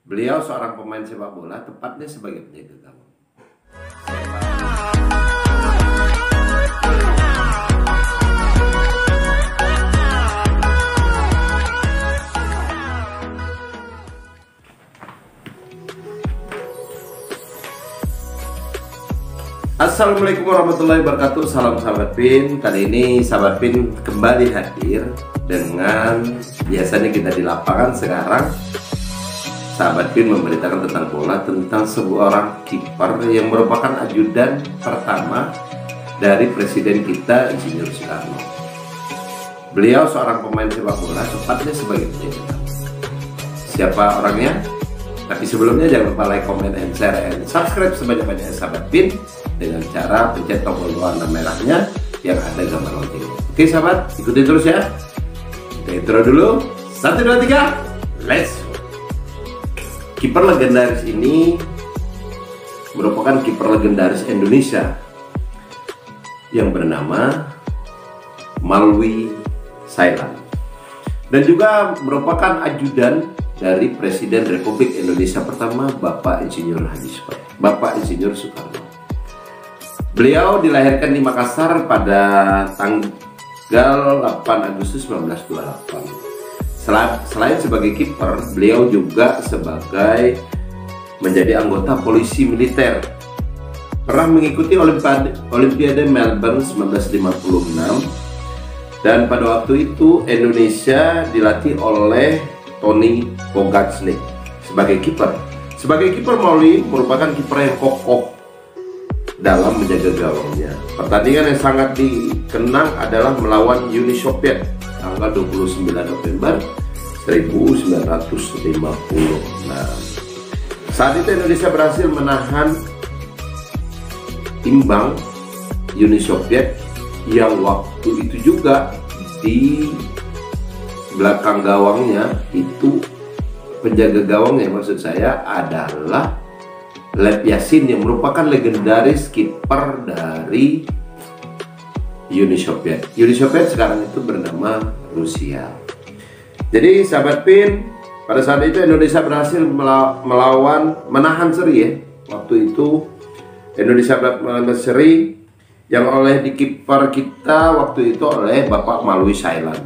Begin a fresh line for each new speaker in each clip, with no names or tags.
Beliau seorang pemain sepak bola, tepatnya sebagai penjaga gawang. Assalamualaikum warahmatullahi wabarakatuh. Salam sahabat PIN. Kali ini sahabat PIN kembali hadir dengan biasanya kita di lapangan. Sekarang sahabat PIN memberitakan tentang bola, tentang seorang kiper yang merupakan ajudan pertama dari presiden kita, Insinyur Soekarno. Beliau seorang pemain sepak bola, tepatnya sebagai penjaga. Siapa orangnya? Tapi sebelumnya jangan lupa like, comment, and share, and subscribe sebanyak-banyaknya sahabat PIN dengan cara pencet tombol warna merahnya yang ada gambar loncengnya. Oke sahabat, ikutin terus ya. Kita intro dulu. 1, 2, 3, let's go. Kiper legendaris ini merupakan kiper legendaris Indonesia yang bernama Malwi Sailan, dan juga merupakan ajudan dari Presiden Republik Indonesia pertama, Bapak Insinyur Soekarno. Beliau dilahirkan di Makassar pada tanggal 8 Agustus 1928. Selain sebagai kiper, beliau juga sebagai menjadi anggota polisi militer. Pernah mengikuti Olimpiade Melbourne 1956, dan pada waktu itu Indonesia dilatih oleh Tony Pogacnik sebagai kiper. Sebagai kiper, Malwi merupakan kiper yang kokoh dalam menjaga gawangnya. Pertandingan yang sangat dikenang adalah melawan Uni Soviet tanggal 29 November 1956. Saat itu Indonesia berhasil menahan imbang Uni Soviet yang waktu itu juga di belakang gawangnya itu, penjaga gawangnya maksud saya adalah Lev Yashin yang merupakan legendaris kiper dari Uni Soviet. Uni Soviet sekarang itu bernama Rusia. Jadi sahabat PIN, pada saat itu Indonesia berhasil menahan seri ya. Waktu itu Indonesia menahan seri yang oleh di kiper kita waktu itu oleh Bapak Malwi Sailan.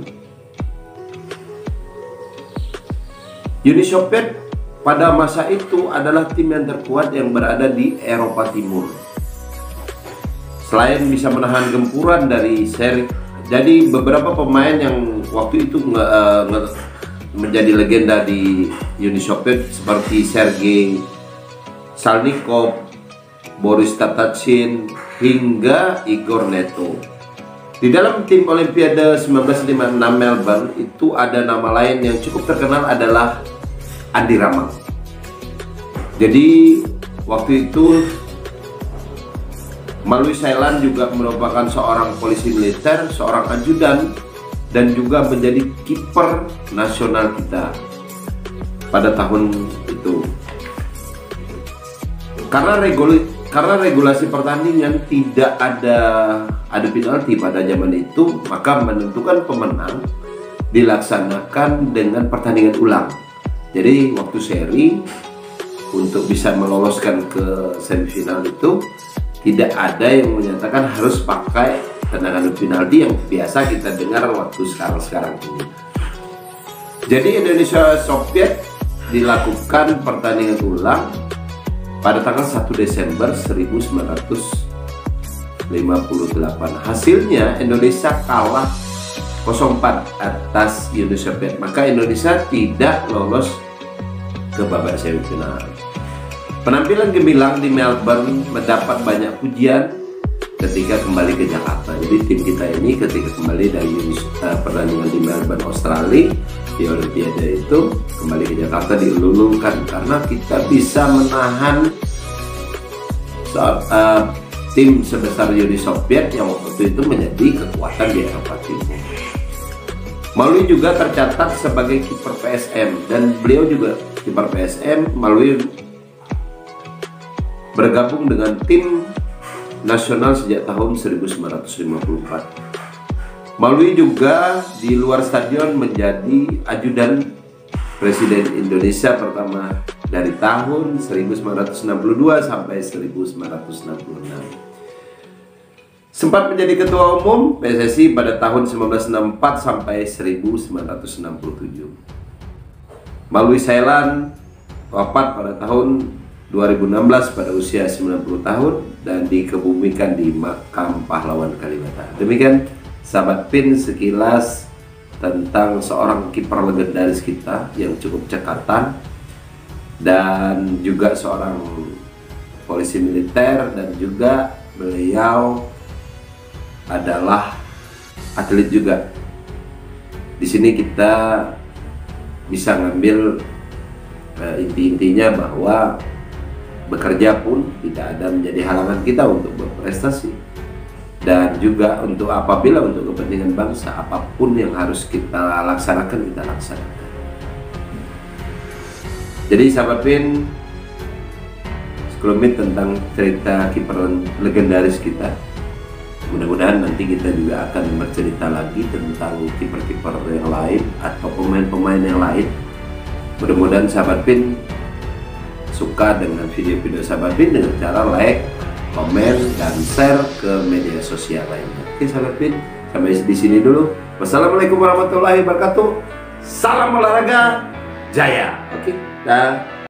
Uni Soviet pada masa itu adalah tim yang terkuat yang berada di Eropa Timur. Selain bisa menahan gempuran dari seri, jadi beberapa pemain yang waktu itu menjadi legenda di Uni Soviet seperti Sergei Salnikov, Boris Tatachin, hingga Igor Neto. Di dalam tim Olimpiade 1956 Melbourne itu ada nama lain yang cukup terkenal adalah Andi Ramang. Jadi waktu itu Malwi Sailan juga merupakan seorang polisi militer, seorang ajudan, dan juga menjadi kiper nasional kita pada tahun itu. Karena regulasi pertandingan tidak ada penalti pada zaman itu, maka menentukan pemenang dilaksanakan dengan pertandingan ulang. Jadi waktu seri untuk bisa meloloskan ke semifinal itu tidak ada yang menyatakan harus pakai tendangan penalti yang biasa kita dengar waktu sekarang ini. Jadi Indonesia Soviet dilakukan pertandingan ulang pada tanggal 1 Desember 1958. Hasilnya Indonesia kalah 0-4 atas Uni Soviet, maka Indonesia tidak lolos ke babak semifinal. Penampilan gemilang di Melbourne mendapat banyak pujian ketika kembali ke Jakarta. Jadi tim kita ini ketika kembali dari pertandingan di Melbourne, Australia, di Olimpiade itu kembali ke Jakarta dielulukan karena kita bisa menahan tim sebesar Uni Soviet yang waktu itu menjadi kekuatan di Eropa Timur. Malwi juga tercatat sebagai kiper PSM, dan beliau juga kiper PSM. Malwi bergabung dengan tim nasional sejak tahun 1954. Malwi juga di luar stadion menjadi ajudan Presiden Indonesia pertama, dari tahun 1962 sampai 1966. Sempat menjadi ketua umum PSSI pada tahun 1964 sampai 1967. Melalui Thailand, wafat pada tahun 2016 pada usia 90 tahun dan dikebumikan di makam pahlawan Kalibata. Demikian sahabat PIN sekilas tentang seorang kiper legendaris kita yang cukup cekatan dan juga seorang polisi militer, dan juga beliau adalah atlet juga. Di sini kita bisa ngambil inti-intinya bahwa bekerja pun tidak ada menjadi halangan kita untuk berprestasi, dan juga untuk apabila untuk kepentingan bangsa, apapun yang harus kita laksanakan, kita laksanakan. Jadi sahabat PIN, sekelumit tentang cerita kiper legendaris kita. Mudah-mudahan nanti kita juga akan bercerita lagi tentang kiper-kiper yang lain atau pemain-pemain yang lain. Mudah-mudahan sahabat PIN suka dengan video-video sahabat PIN dengan cara like, komen, dan share ke media sosial lainnya. Oke sahabat PIN, sampai di sini dulu. Wassalamualaikum warahmatullahi wabarakatuh. Salam olahraga jaya. Oke, dah.